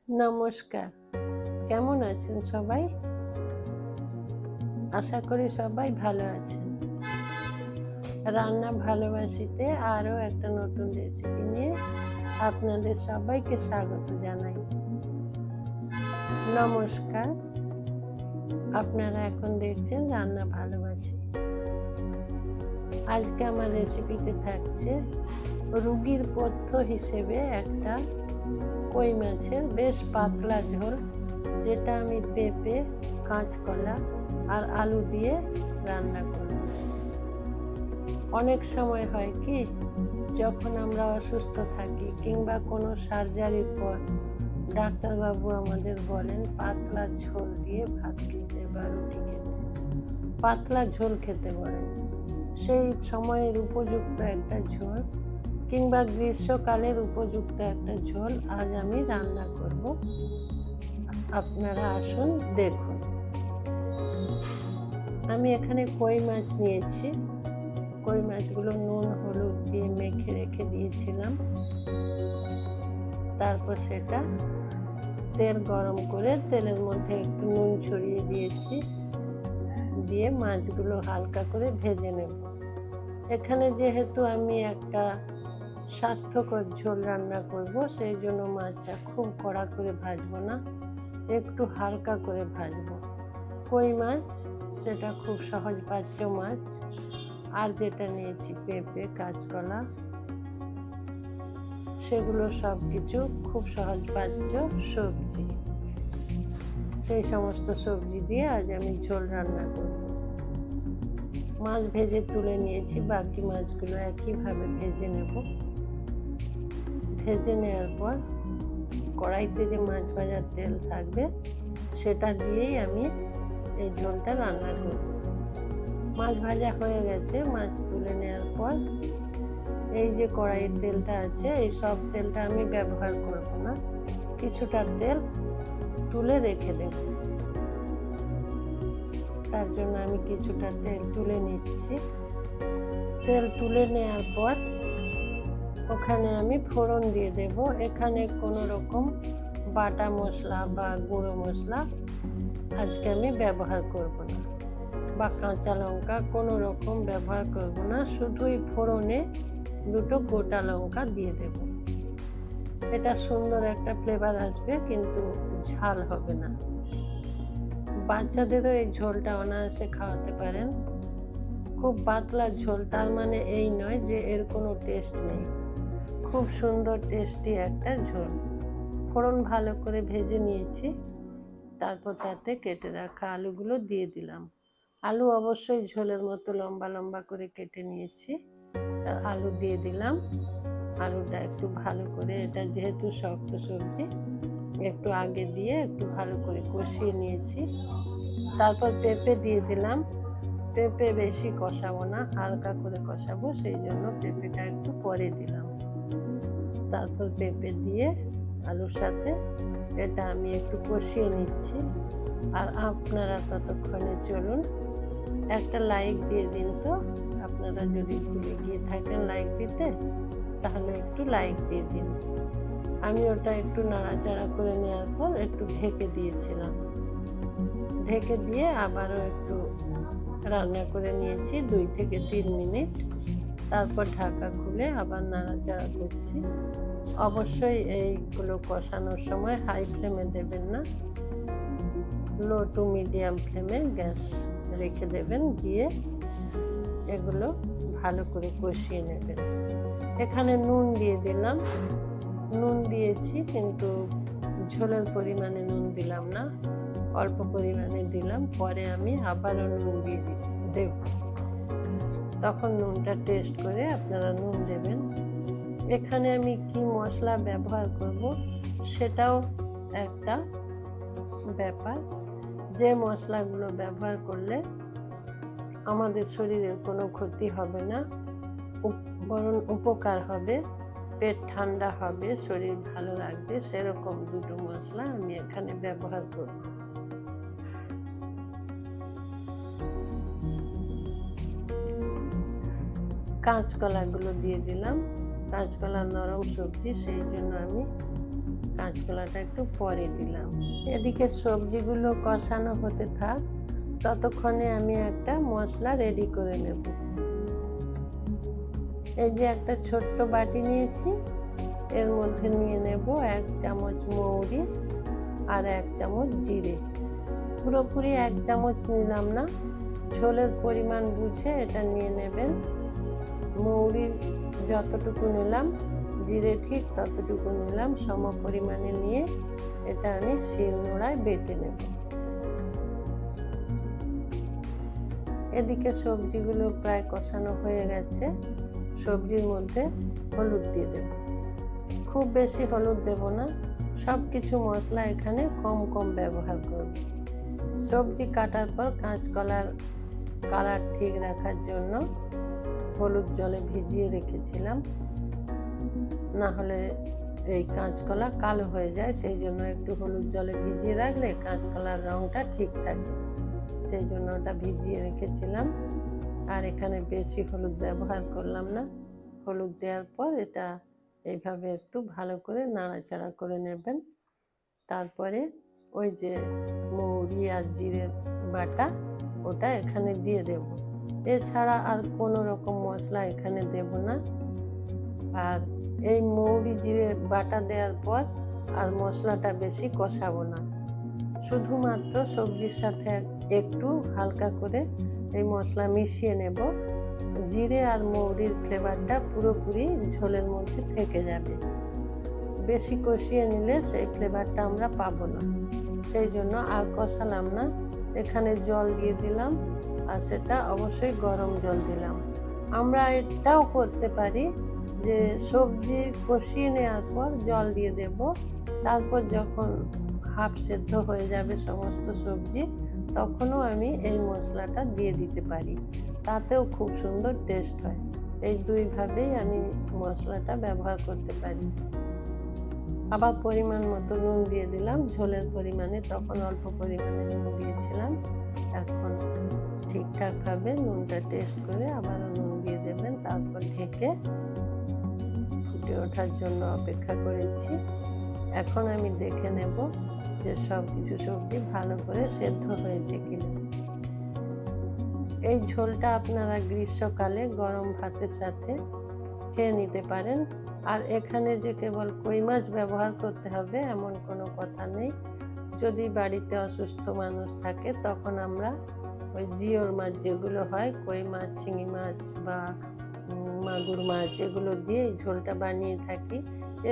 নমস্কার। কেমন আছেন সবাই? আশা করি সবাই ভালো আছেন। রান্না ভালোবাসিতে আরও একটা নতুন রেসিপি নিয়ে আপনাদের সবাইকে স্বাগত জানাই। নমস্কার। আপনারা এখন দেখছেন রান্না ভালোবাসি। আজকে আমার রেসিপিতে থাকছে রুগীর পথ্য হিসেবে একটা কই মাছের বেশ পাতলা ঝোল, যেটা আমি পেঁপে, কাঁচকলা আর আলু দিয়ে রান্না করব। অনেক সময় হয় কি, যখন আমরা অসুস্থ থাকি কিংবা কোনো সার্জারির পর ডাক্তারবাবু আমাদের বলেন পাতলা ঝোল দিয়ে ভাত খেতে বা রুটি খেতে, পাতলা ঝোল খেতে বলেন। সেই সময়ের উপযুক্ত একটা ঝোল কিংবা গ্রীষ্মকালের উপযুক্ত একটা ঝোল আজ আমি রান্না করব। আপনারা আসুন দেখুন। আমি এখানে কই মাছ নিয়েছি। কই মাছগুলো নুন হলুদ দিয়ে মেখে রেখে দিয়েছিলাম। তারপর সেটা তেল গরম করে তেলের মধ্যে একটু নুন ছড়িয়ে দিয়েছি, দিয়ে মাছগুলো হালকা করে ভেজে নেব। এখানে যেহেতু আমি একটা স্বাস্থ্যকর ঝোল রান্না করব, সেই জন্য মাছটা খুব কড়া করে ভাজবো না, একটু হালকা করে ভাজবো। কই মাছ সেটা খুব সহজপাচ্য মাছ। আর যেটা নিয়েছি পেঁপে, কাঁচকলা, সেগুলো সব কিছু খুব সহজপাচ্য সবজি। সেই সমস্ত সবজি দিয়ে আজ আমি ঝোল রান্না করব। মাছ ভেজে তুলে নিয়েছি, বাকি মাছগুলো একইভাবে ভেজে নেব। ভেজে নেওয়ার পর কড়াইতে যে মাছ ভাজার তেল থাকবে সেটা দিয়েই আমি এই ঝোলটা রান্না করব। মাছ ভাজা হয়ে গেছে। মাছ তুলে নেওয়ার পর এই যে কড়াইয়ের তেলটা আছে, এই সব তেলটা আমি ব্যবহার করব না, কিছুটা তেল তুলে রেখে দেব। তার জন্য আমি কিছুটা তেল তুলে নিচ্ছি। তেল তুলে নেওয়ার পর ওখানে আমি ফোড়ন দিয়ে দেব। এখানে কোনো রকম বাটা মশলা বা গুঁড়ো মশলা আজকে আমি ব্যবহার করব না, বা কাঁচা লঙ্কা কোনো রকম ব্যবহার করব না। শুধুই ফোড়নে দুটো গোটা লঙ্কা দিয়ে দেব। এটা সুন্দর একটা ফ্লেভার আসবে, কিন্তু ঝাল হবে না। বাচ্চাদেরও এই ঝোলটা অনায়াসে খাওয়াতে পারেন। খুব পাতলা ঝোল, তার মানে এই নয় যে এর কোনো টেস্ট নেই। খুব সুন্দর টেস্টি একটা ঝোল। ফোড়ন ভালো করে ভেজে নিয়েছি। তারপর তাতে কেটে রাখা আলুগুলো দিয়ে দিলাম। আলু অবশ্যই ঝোলের মতো লম্বা লম্বা করে কেটে নিয়েছি। আলু দিয়ে দিলাম। আলুটা একটু ভালো করে, এটা যেহেতু শক্ত সবজি, একটু আগে দিয়ে একটু ভালো করে কষিয়ে নিয়েছি। তারপর পেঁপে দিয়ে দিলাম। পেঁপে বেশি কষাবো না, হালকা করে কষাবো, সেই জন্য পেঁপেটা একটু পরে দিলাম। তারপর পেঁপে দিয়ে আলুর সাথে এটা আমি একটু কষিয়ে নিচ্ছি। আর আপনারা ততক্ষণে চলুন একটা লাইক দিয়ে দিন তো। আপনারা যদি ভুলে গিয়ে থাকেন লাইক দিতে, তাহলে একটু লাইক দিয়ে দিন। আমি ওটা একটু নাড়াচাড়া করে নেওয়ার পর একটু ঢেকে দিয়েছিলাম। ঢেকে দিয়ে আবারও একটু রান্না করে নিয়েছি 2 থেকে 3 মিনিট। তারপর ঢাকা খুলে আবার নাড়াচাড়া করছি। অবশ্যই এইগুলো কষানোর সময় হাই ফ্লেমে দেবেন না, লো টু মিডিয়াম ফ্লেমে গ্যাস রেখে দেবেন, দিয়ে এগুলো ভালো করে কষিয়ে নেবেন। এখানে নুন দিয়ে দিলাম। নুন দিয়েছি, কিন্তু ঝোলের পরিমাণে নুন দিলাম না, অল্প পরিমাণে দিলাম। পরে আমি আবারও নুন দিয়ে দেব। তখন নুনটা টেস্ট করে আপনারা নুন দেবেন। এখানে আমি কি মশলা ব্যবহার করব সেটাও একটা ব্যাপার। যে মশলাগুলো ব্যবহার করলে আমাদের শরীরের কোনো ক্ষতি হবে না, বরং উপকার হবে, পেট ঠান্ডা হবে, শরীর ভালো লাগবে, সেরকম দুটো মশলা আমি এখানে ব্যবহার করব। কাঁচকলাগুলো দিয়ে দিলাম। কাঁচকলা নরম সবজি, সেই জন্য আমি কাঁচকলাটা একটু পরে দিলাম। এদিকে সবজিগুলো কষানো হতে থাক, ততক্ষণে আমি একটা মশলা রেডি করে নেব। এই যে একটা ছোট্ট বাটি নিয়েছি, এর মধ্যে নিয়ে নেব 1 চামচ মৌরি আর 1 চামচ জিরে। পুরোপুরি 1 চামচ নিলাম না, ঝোলের পরিমাণ বুঝে এটা নিয়ে নেবেন। মৌরি যতটুকু নিলাম, জিরে ঠিক ততটুকু নিলাম, সম পরিমাণে নিয়ে এটা আমি শিলনোড়ায় বেটে নেব। এদিকে সবজিগুলো প্রায় কষানো হয়ে গেছে, সবজির মধ্যে হলুদ দিয়ে দেব। খুব বেশি হলুদ দেব না, সব কিছু মশলা এখানে কম কম ব্যবহার করব। সবজি কাটার পর কাঁচকলার কালার ঠিক রাখার জন্য হলুদ জলে ভিজিয়ে রেখেছিলাম, না হলে এই কাঁচকলা কালো হয়ে যায়, সেই জন্য একটু হলুদ জলে ভিজিয়ে রাখলে কাঁচকলার রঙটা ঠিক থাকে, সেই জন্য ওটা ভিজিয়ে রেখেছিলাম। আর এখানে বেশি হলুদ ব্যবহার করলাম না। হলুদ দেওয়ার পর এটা এইভাবে একটু ভালো করে নাড়াচাড়া করে নেবেন। তারপরে ওই যে মৌরি আর জিরের বাটা, ওটা এখানে দিয়ে দেব। এছাড়া আর কোনো রকম মশলা এখানে দেব না। আর এই মৌরি জিরে বাটা দেওয়ার পর আর মশলাটা বেশি কষাবো না, শুধুমাত্র সবজির সাথে একটু হালকা করে এই মশলা মিশিয়ে নেব। জিরে আর মৌরির ফ্লেভারটা পুরোপুরি ঝোলের মধ্যে থেকে যাবে। বেশি কষিয়ে নিলে সেই ফ্লেভারটা আমরা পাবো না, সেই জন্য আর কষালাম না। এখানে জল দিয়ে দিলাম, আর সেটা অবশ্যই গরম জল দিলাম। আমরা এটাও করতে পারি যে সবজি কষিয়ে নেওয়ার পর জল দিয়ে দেব, তারপর যখন হাফ সেদ্ধ হয়ে যাবে সমস্ত সবজি, তখনও আমি এই মশলাটা দিয়ে দিতে পারি, তাতেও খুব সুন্দর টেস্ট হয়। এই দুইভাবেই আমি মশলাটা ব্যবহার করতে পারি। আবার পরিমাণ মতো নুন দিয়ে দিলাম, ঝোলের পরিমাণে তখন অল্প পরিমাণে নুন দিয়েছিলাম, এখন ঠিকঠাকভাবে নুনটা টেস্ট করে আবারও নুন দিয়ে দেবেন। তারপর ঢেকে ফুটে ওঠার জন্য অপেক্ষা করেছি। এখন আমি দেখে নেব যে সব কিছু সবজি ভালো করে সেদ্ধ হয়েছে কিনা। এই ঝোলটা আপনারা গ্রীষ্মকালে গরম ভাতের সাথে খেয়ে নিতে পারেন। আর এখানে যে কেবল কই মাছ ব্যবহার করতে হবে এমন কোনো কথা নেই। যদি বাড়িতে অসুস্থ মানুষ থাকে তখন আমরা ওই জিওল মাছ যেগুলো হয়, কই মাছ, শিঙি মাছ বা মাগুর মাছ, এগুলো দিয়ে এই ঝোলটা বানিয়ে থাকি।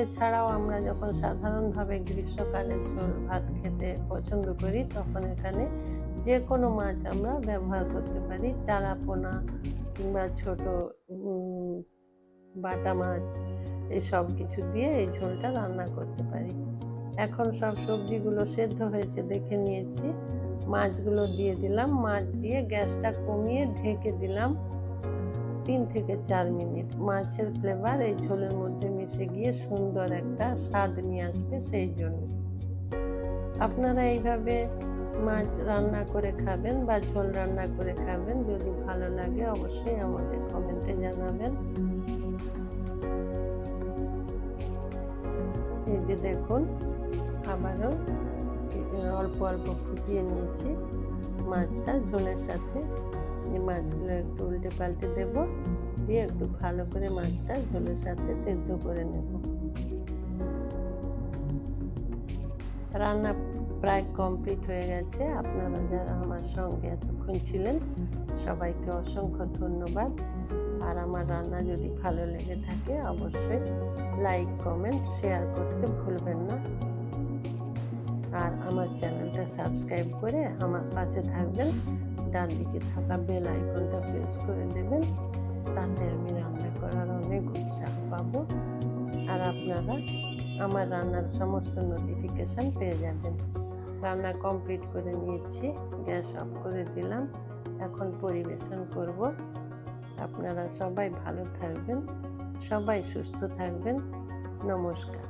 এছাড়াও আমরা যখন সাধারণভাবে গ্রীষ্মকালে ঝোল ভাত খেতে পছন্দ করি, তখন এখানে যে কোনো মাছ আমরা ব্যবহার করতে পারি। চারা পোনা কিংবা ছোট বাটা মাছ, এই সব কিছু দিয়ে এই ঝোলটা রান্না করতে পারি। এখন সব সবজিগুলো সেদ্ধ হয়েছে দেখে নিয়েছি, মাছগুলো দিয়ে দিলাম। মাছ দিয়ে গ্যাসটা কমিয়ে ঢেকে দিলাম 3 থেকে 4 মিনিট। মাছের ফ্লেভার এই ঝোলের মধ্যে মিশে গিয়ে সুন্দর একটা স্বাদ নিয়ে আসবে, সেই জন্য। আপনারা এইভাবে মাছ রান্না করে খাবেন বা ঝোল রান্না করে খাবেন। যদি ভালো লাগে অবশ্যই আমাকে কমেন্টে জানাবেন। এই যে দেখুন, আবারও অল্প অল্প ফুটিয়ে নিয়েছি মাছটা ঝোলের সাথে। এই মাছগুলো একটু উল্টে পাল্টে দেব, দিয়ে একটু ভালো করে মাছটা ঝোলের সাথে সেদ্ধ করে নেব। রান্না প্রায় কমপ্লিট হয়ে গেছে। আপনারা যারা আমার সঙ্গে এতক্ষণ ছিলেন সবাইকে অসংখ্য ধন্যবাদ। আর আমার রান্না যদি ভালো লেগে থাকে অবশ্যই লাইক, কমেন্ট, শেয়ার করতে ভুলবেন না। আর আমার চ্যানেলটা সাবস্ক্রাইব করে আমার পাশে থাকবেন। ডান দিকে থাকা বেল আইকনটা প্রেস করে দেবেন, তাতে আমি রান্না করার অনেক উৎসাহ পাবো। আর আপনারা আমার রান্নার সমস্ত নোটিফিকেশান পেয়ে যাবেন। রান্না কমপ্লিট করে নিয়েছি, গ্যাস অফ করে দিলাম। এখন পরিবেশন করব। আপনারা সবাই ভালো থাকবেন, সবাই সুস্থ থাকবেন। নমস্কার।